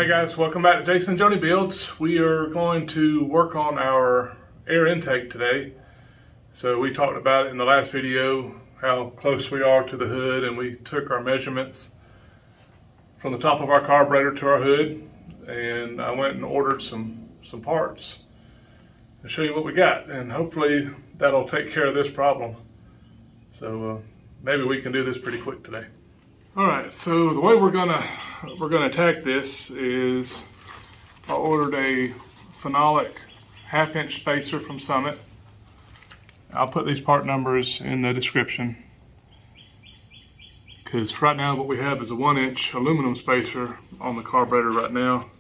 Hey guys, welcome back to Jason and Joni Builds. We are going to work on our air intake today. So we talked about it in the last video, how close we are to the hood, and we took our measurements from the top of our carburetor to our hood, and I went and ordered some parts to show you what we got, and hopefully that'll take care of this problem. So maybe we can do this pretty quick today. All right, so the way we're gonna attack this is I ordered a phenolic 1/2-inch spacer from Summit. I'll put these part numbers in the description because right now what we have is a 1-inch aluminum spacer on the carburetor right now.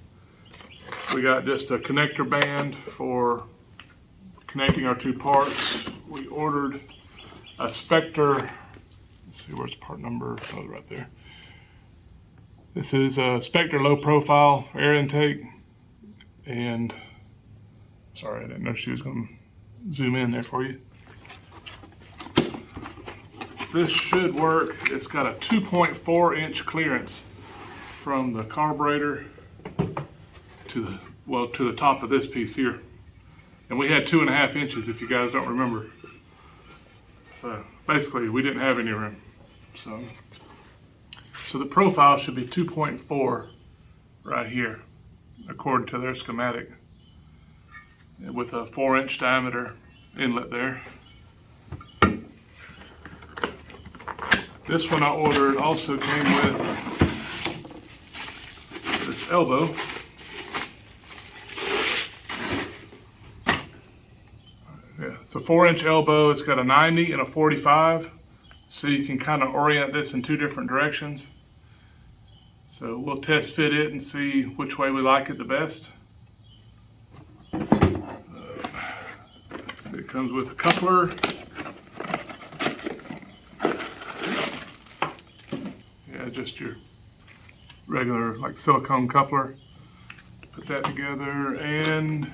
We got just a connector band for connecting our two parts. We ordered a Spectre. Let's see, where's part number? Oh, right there. This is a Spectre low profile air intake. And sorry, I didn't know she was going to zoom in there for you. This should work. It's got a 2.4-inch clearance from the carburetor to the top of this piece here. And we had 2.5 inches, if you guys don't remember. So basically we didn't have any room. So the profile should be 2.4 right here, according to their schematic, with a 4-inch diameter inlet there. This one I ordered also came with this elbow. Yeah, it's a 4-inch elbow. It's got a 90 and a 45, so you can kind of orient this in two different directions. So we'll test fit it and see which way we like it the best. So it comes with a coupler. Yeah, just your regular like silicone coupler. Put that together, and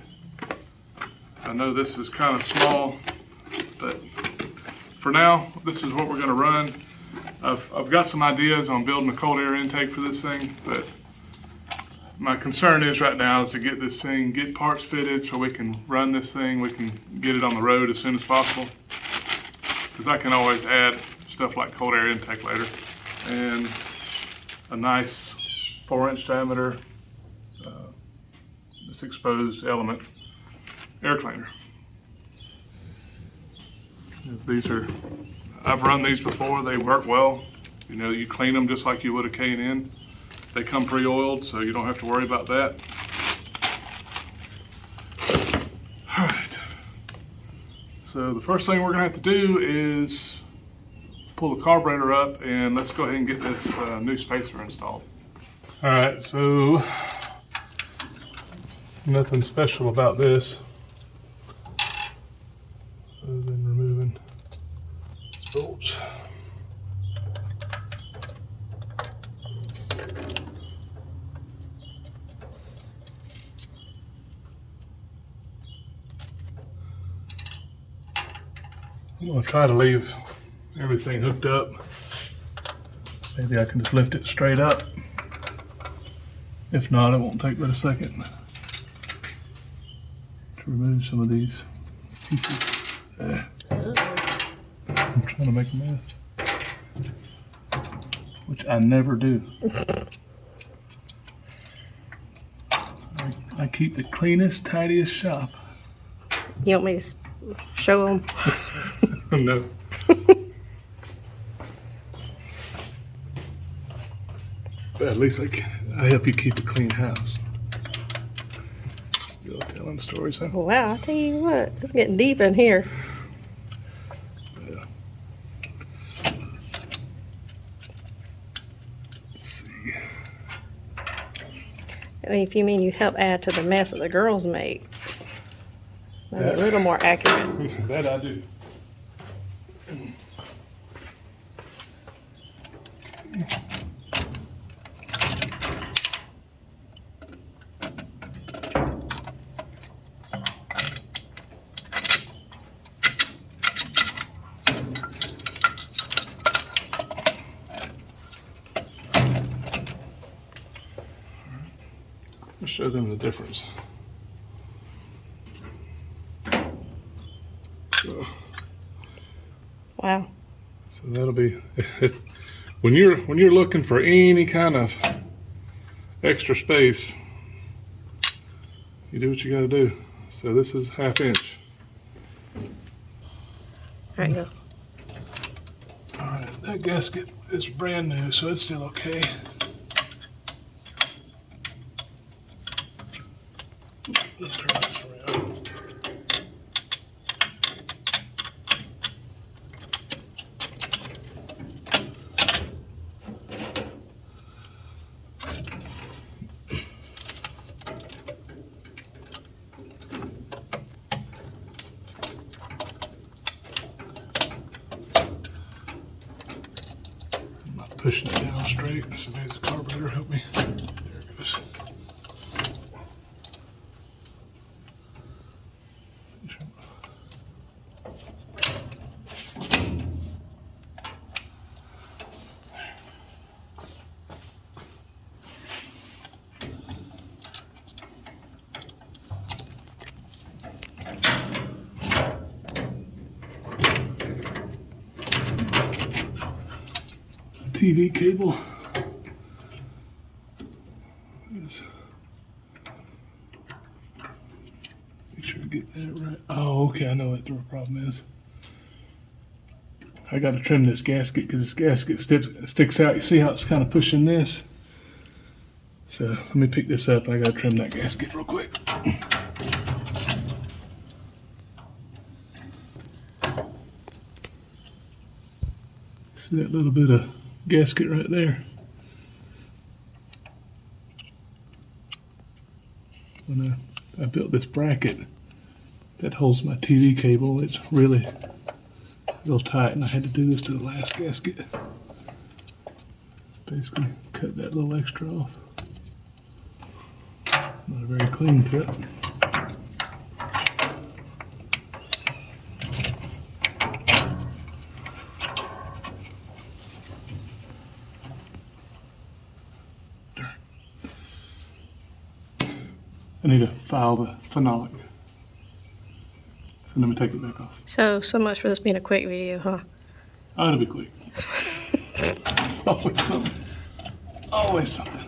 I know this is kind of small, but for now, this is what we're going to run. I've got some ideas on building a cold air intake for this thing, but my concern is right now is to get this thing, get parts fitted so we can run this thing, we can get it on the road as soon as possible. Because I can always add stuff like cold air intake later. And a nice 4-inch diameter, this exposed element air cleaner. These are, I've run these before, they work well. You know, you clean them just like you would a K&N. They come pre-oiled, so you don't have to worry about that. All right, so the first thing we're gonna have to do is pull the carburetor up, and let's go ahead and get this new spacer installed. All right, so nothing special about this other than removing these bolts. I'm going to try to leave everything hooked up. Maybe I can just lift it straight up. If not, it won't take but a second to remove some of these pieces. I'm trying to make a mess, which I never do. I keep the cleanest, tidiest shop. You want me to show them? No. But at least I help you keep a clean house. Still telling stories, huh? Wow, I tell you what, it's getting deep in here. Yeah. Let's see. I mean, if you mean you help add to the mess that the girls make, that's a little more accurate. That I do. I'll show them the difference. So, Wow. so that'll be when you're looking for any kind of extra space, you do what you got to do. So this is 1/2 inch. All right, go. All right, that gasket is brand new, so it's still okay. Let's turn this around. I'm not pushing it down straight. So there's the carburetor. Help me. There it goes. TV cable is, make sure I get that right. Oh, okay, I know what the problem is. I got to trim this gasket because this gasket sticks out. You see how it's kind of pushing this? So let me pick this up. I got to trim that gasket real quick. See that little bit of gasket right there? When I built this bracket that holds my TV cable, it's really real tight, and I had to do this to the last gasket. Basically cut that little extra off. It's not a very clean cut. I need to file the phenolic. So let me take it back off. So much for this being a quick video, huh? Oh, it'll be quick. It's always something. Always something.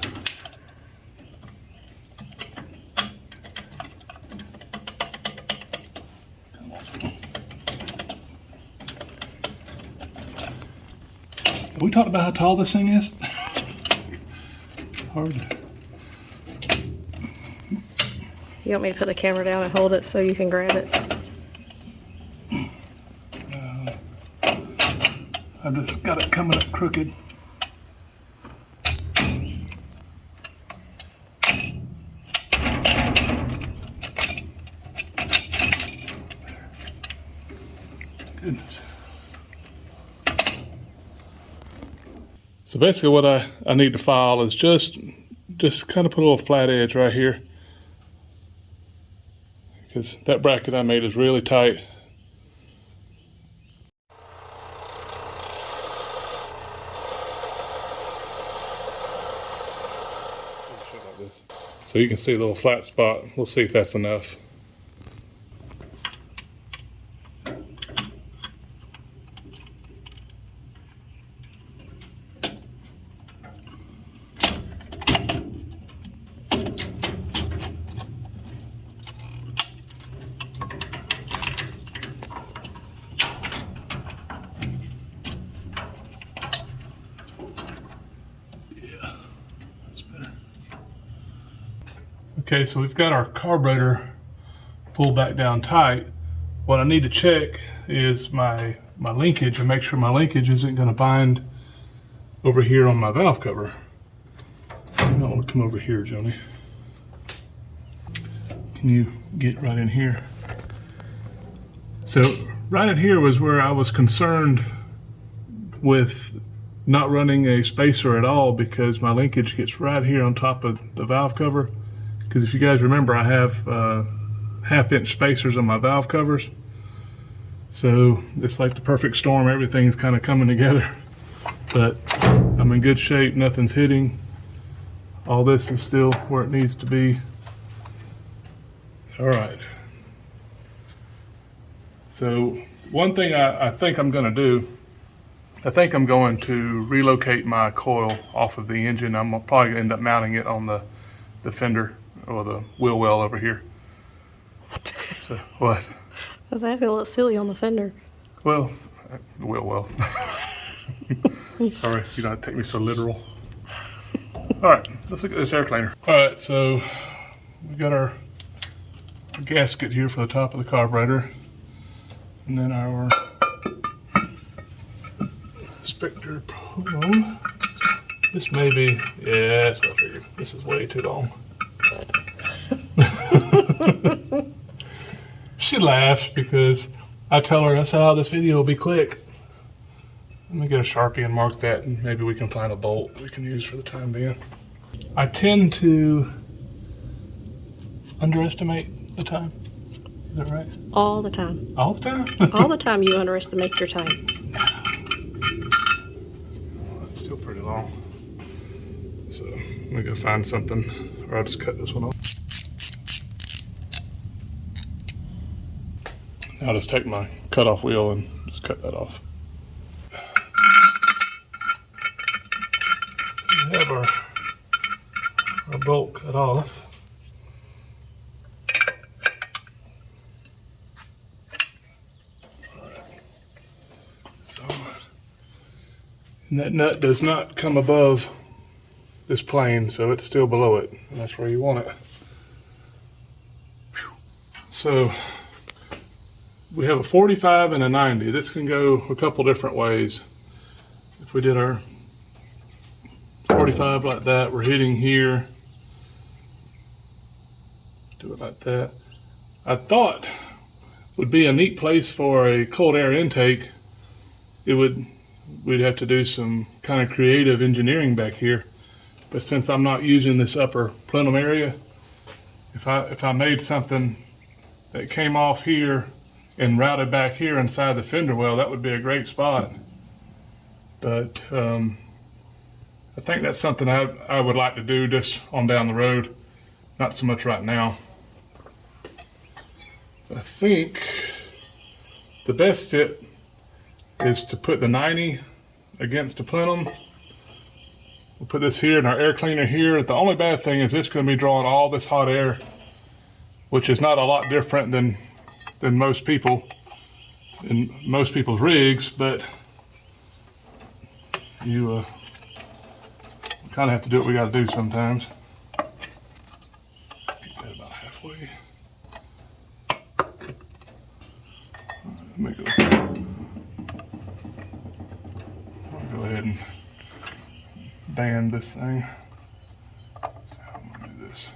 Have we talked about how tall this thing is? It's hard to... You want me to put the camera down and hold it so you can grab it? I've just got it coming up crooked. Goodness. So basically what I need to file is just kind of put a little flat edge right here, because that bracket I made is really tight. So you can see a little flat spot. We'll see if that's enough. Okay, so we've got our carburetor pulled back down tight. What I need to check is my linkage and make sure my linkage isn't going to bind over here on my valve cover. I don't want to come over here, Joni. Can you get right in here? So right in here was where I was concerned with not running a spacer at all, because my linkage gets right here on top of the valve cover. Because if you guys remember, I have 1/2 inch spacers on my valve covers. So it's like the perfect storm. Everything's kind of coming together. But I'm in good shape. Nothing's hitting. All this is still where it needs to be. All right. So one thing I think I'm going to do, I think I'm going to relocate my coil off of the engine. I'm probably going to end up mounting it on the fender or the wheel well over here. So, what? I was asking, a little silly on the fender. Well, the wheel well. Sorry, you don't take me so literal. All right, let's look at this air cleaner. All right, so we got our gasket here for the top of the carburetor, and then our Spectre probe. This may be, yeah, that's what I figured. This is way too long. She laughs because I tell her, I said, oh, this video will be quick. Let me get a Sharpie and mark that, and maybe we can find a bolt we can use for the time being. I tend to underestimate the time. Is that right? All the time. All the time? All the time you underestimate your time. Well, that's still pretty long. So let me go find something, or I'll just cut this one off. I'll just take my cutoff wheel and just cut that off. So we have our bolt cut off. Alright. So, and that nut does not come above this plane, so it's still below it, and that's where you want it. So we have a 45 and a 90. This can go a couple different ways. If we did our 45 like that, we're hitting here. Do it like that. I thought would be a neat place for a cold air intake. We'd have to do some kind of creative engineering back here. But since I'm not using this upper plenum area, if I made something that came off here and routed back here inside the fender well, that would be a great spot. But I think that's something I would like to do just on down the road, not so much right now. I think the best fit is to put the 90 against the plenum. We'll put this here and our air cleaner here. The only bad thing is it's going to be drawing all this hot air, which is not a lot different than most people in most people's rigs, but you kind of have to do what we got to do sometimes. Get that about halfway. Let me go. I'll go ahead and band this thing. So I'm gonna do this.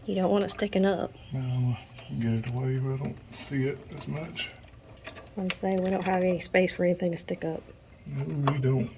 You don't want it sticking up. Now I'm gonna get it away where I don't see it as much. I'm saying we don't have any space for anything to stick up. No, we don't.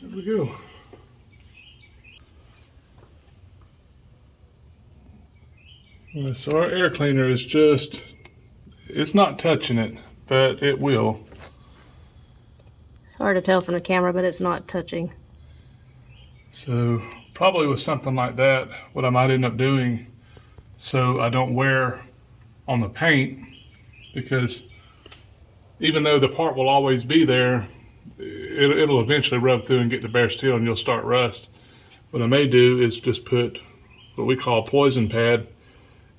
There we go. Right, so our air cleaner is just, it's not touching it, but it will. It's hard to tell from the camera, but it's not touching. So probably with something like that, what I might end up doing so I don't wear on the paint, because even though the part will always be there, it'll eventually rub through and get to bare steel and you'll start rust. What I may do is just put what we call a poison pad.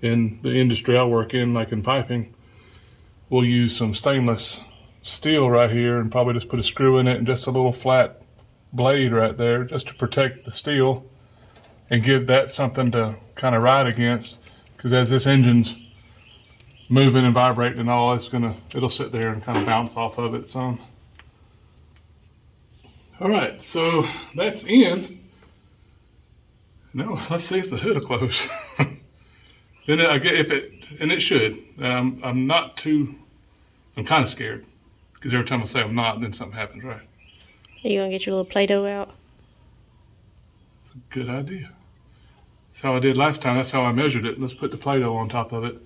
In the industry I work in, like in piping, we'll use some stainless steel right here and probably just put a screw in it and just a little flat blade right there just to protect the steel and give that something to kind of ride against, because as this engine's moving and vibrating and all, it'll sit there and kind of bounce off of it some. All right, so that's in. No, let's see if the hood will close. Then I get it should. I'm kind of scared because every time I say I'm not, then something happens, right? Are you gonna get your little Play-Doh out? It's a good idea. That's how I did last time. That's how I measured it. Let's put the Play-Doh on top of it.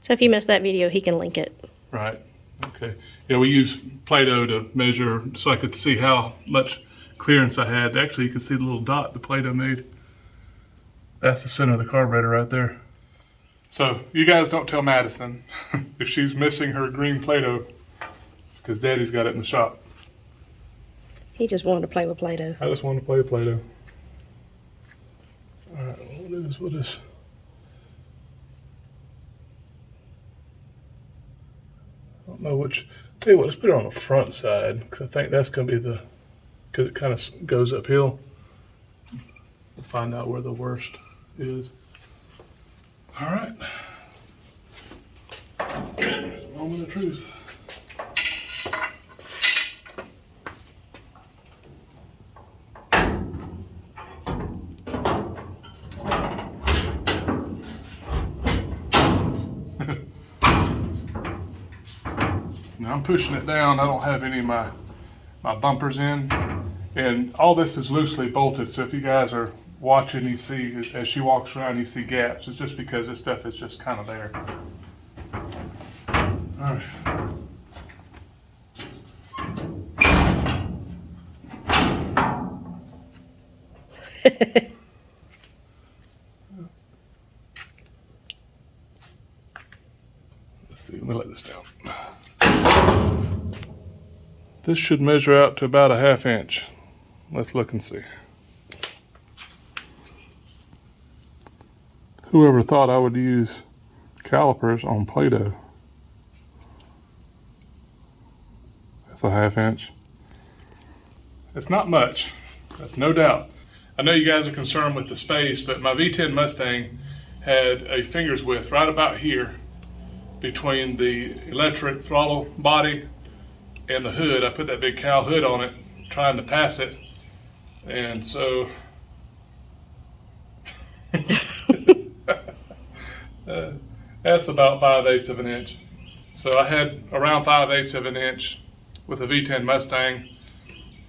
So if you missed that video, he can link it. Right. Okay. Yeah, we used Play-Doh to measure so I could see how much clearance I had. Actually, you can see the little dot the Play-Doh made. That's the center of the carburetor right there. So you guys don't tell Madison if she's missing her green Play-Doh because Daddy's got it in the shop. He just wanted to play with Play-Doh. I just wanted to play with Play-Doh. All right, what is? I don't know which. Tell you what, let's put it on the front side because I think that's going to be because it kind of goes uphill. We'll find out where the worst is. All right. Moment of truth. Now I'm pushing it down. I don't have any of my bumpers in, and all this is loosely bolted. So if you guys are watching, you see as she walks around, you see gaps. It's just because this stuff is just kind of there. All right. Let's see. Let me let this down. This should measure out to about a 1/2 inch. Let's look and see. Whoever thought I would use calipers on Play-Doh? That's a 1/2 inch. It's not much, that's no doubt. I know you guys are concerned with the space, but my V10 Mustang had a finger's width right about here between the electric throttle body and the hood. I put that big cow hood on it trying to pass it, and so that's about 5/8 of an inch. So I had around 5/8 of an inch with a V10 Mustang,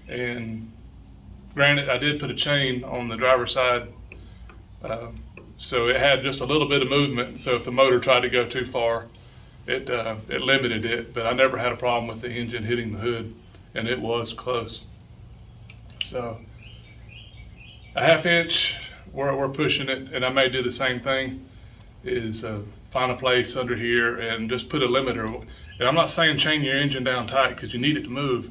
and granted I did put a chain on the driver's side, so it had just a little bit of movement, so if the motor tried to go too far, it limited it, but I never had a problem with the engine hitting the hood, and it was close. So a 1/2 inch, we're pushing it, and I may do the same thing, is find a place under here and just put a limiter. And I'm not saying chain your engine down tight because you need it to move,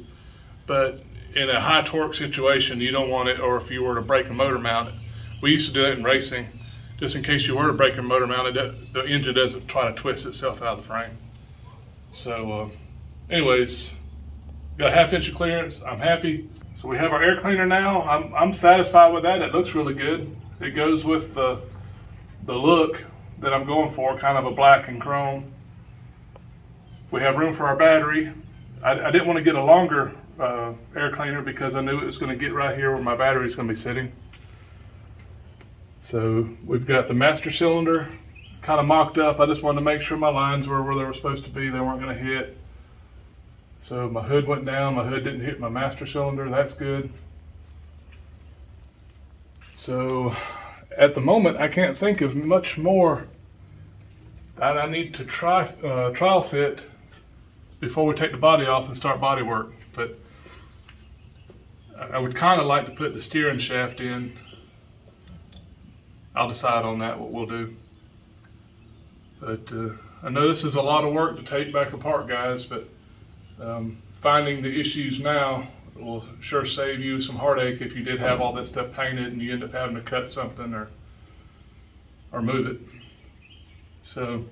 but in a high torque situation, you don't want it, or if you were to break a motor mount, we used to do that in racing, just in case you were to break a motor mount, the engine doesn't try to twist itself out of the frame. So anyways, got a 1/2 inch of clearance. I'm happy. So we have our air cleaner now. I'm satisfied with that. It looks really good. It goes with the look that I'm going for, kind of a black and chrome. We have room for our battery. I didn't want to get a longer air cleaner because I knew it was going to get right here where my battery is going to be sitting. So we've got the master cylinder kind of mocked up. I just wanted to make sure my lines were where they were supposed to be. They weren't going to hit. So my hood went down. My hood didn't hit my master cylinder. That's good. So at the moment, I can't think of much more that I need to trial fit before we take the body off and start body work. But I would kind of like to put the steering shaft in. I'll decide on that, what we'll do. But I know this is a lot of work to take back apart, guys, but finding the issues now will sure save you some heartache if you did have all this stuff painted and you end up having to cut something or move it. So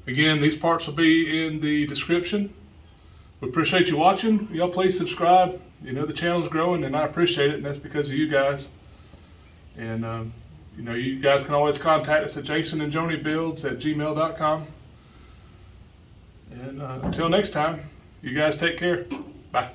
again, these parts will be in the description. We appreciate you watching. Y'all please subscribe. You know the channel's growing and I appreciate it, and that's because of you guys. And you know, you guys can always contact us at jasonandjonibuilds@gmail.com. And until next time, you guys take care. Bye.